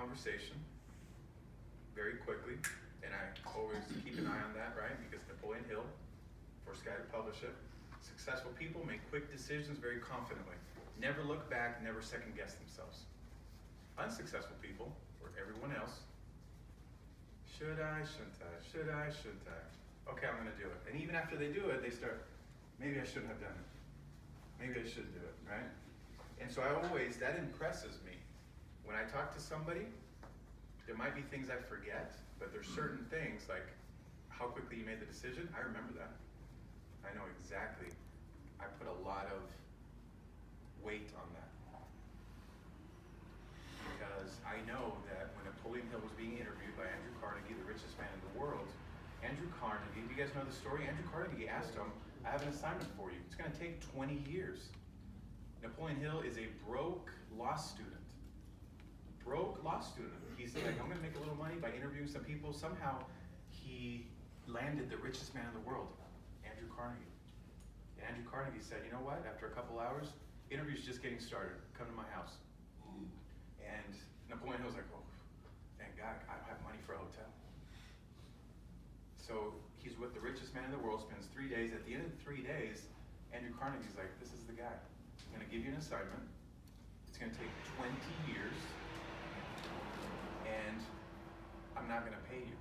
conversation very quickly, and I always keep an eye on that, right? Because Napoleon Hill, first guy to publish it. Successful people make quick decisions very confidently. Never look back, never second guess themselves. Unsuccessful people, or everyone else, should I, shouldn't I, should I, shouldn't I? Okay, I'm gonna do it. And even after they do it, they start, maybe I shouldn't have done it. Maybe I should do it, right? And so that impresses me. When I talk to somebody, there might be things I forget, but there's certain things like how quickly you made the decision, I remember that. I know exactly. I put a lot of weight on that. Because I know that when Napoleon Hill was being interviewed by Andrew Carnegie, the richest man in the world, Andrew Carnegie, do you guys know the story? Andrew Carnegie asked him, I have an assignment for you. It's going to take 20 years. Napoleon Hill is a broke law student. Broke law student. He's like, I'm going to make a little money by interviewing some people. Somehow, he landed the richest man in the world, Andrew Carnegie. And Andrew Carnegie said, you know what? After a couple hours, interview's just getting started. Come to my house. And Napoleon Hill's like, oh, thank God, I have money for a hotel. So he's with the richest man in the world, spends 3 days. At the end of the 3 days, Andrew Carnegie's like, this is the guy. I'm going to give you an assignment. It's going to take 20 years, and I'm not going to pay you.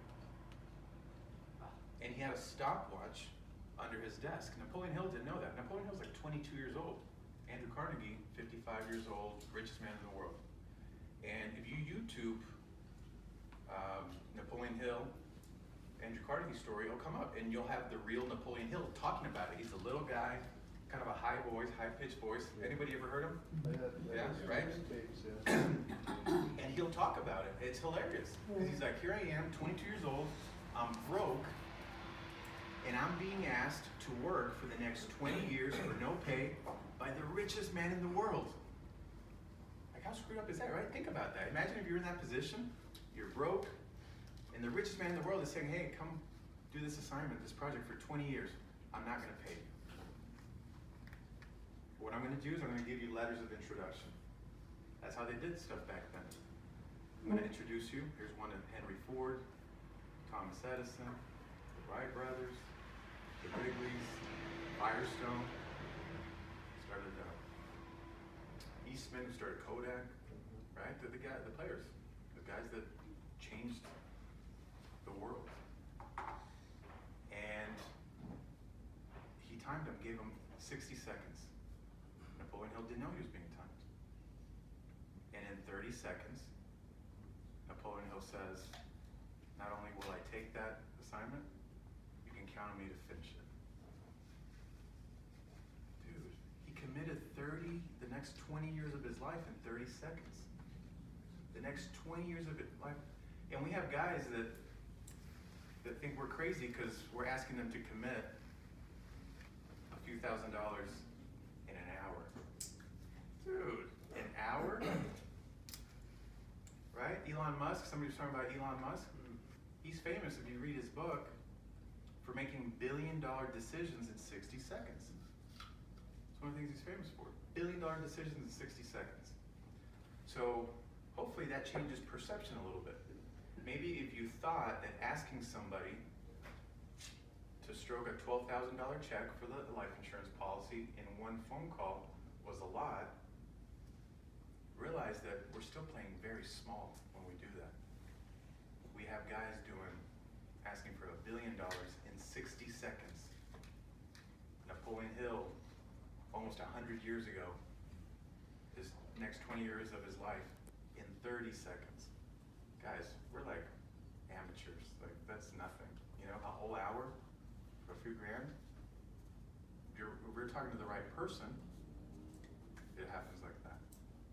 And he had a stopwatch under his desk. Napoleon Hill didn't know that. Napoleon Hill's like 22 years old. Andrew Carnegie, 55 years old, richest man in the world. And if you YouTube Napoleon Hill, Andrew Carnegie story, it'll come up, and you'll have the real Napoleon Hill talking about it. He's a little guy, kind of a high voice, high-pitched voice. Anybody ever heard him? Yeah, right? And he'll talk about it. It's hilarious. Because he's like, here I am, 22 years old, I'm broke, and I'm being asked to work for the next 20 years for no pay by the richest man in the world. Like, how screwed up is that, right? Think about that. Imagine if you're in that position, you're broke, and the richest man in the world is saying, hey, come do this assignment, this project for 20 years. I'm not going to pay you. What I'm going to do is I'm going to give you letters of introduction. That's how they did stuff back then. I'm going to introduce you. Here's one of Henry Ford, Thomas Edison, the Wright brothers, the Wrigley's, Firestone, started Eastman, who started Kodak, right? They're the players, the guys that changed the world. And he timed them, gave them 60 seconds. Napoleon Hill didn't know he was being timed. And in 30 seconds, Napoleon Hill says, not only will I take that assignment, you can count on me to finish it. Dude, he committed the next 20 years of his life in 30 seconds. The next 20 years of his life. And we have guys that think we're crazy because we're asking them to commit a few $1,000s in an hour. Dude, an hour? Right? Elon Musk, somebody was talking about Elon Musk. He's famous, if you read his book, for making billion-dollar decisions in 60 seconds. It's one of the things he's famous for. Billion-dollar decisions in 60 seconds. So hopefully that changes perception a little bit. Maybe if you thought that asking somebody to stroke a $12,000 check for the life insurance policy in one phone call was a lot, realize that we're still playing very small when we do that. We have guys asking for $1 billion in 60 seconds. Napoleon Hill, almost 100 years ago, his next 20 years of his life in 30 seconds. Guys, we're like amateurs. Like, that's nothing. You know, a whole hour for a few grand. If we're talking to the right person, it happens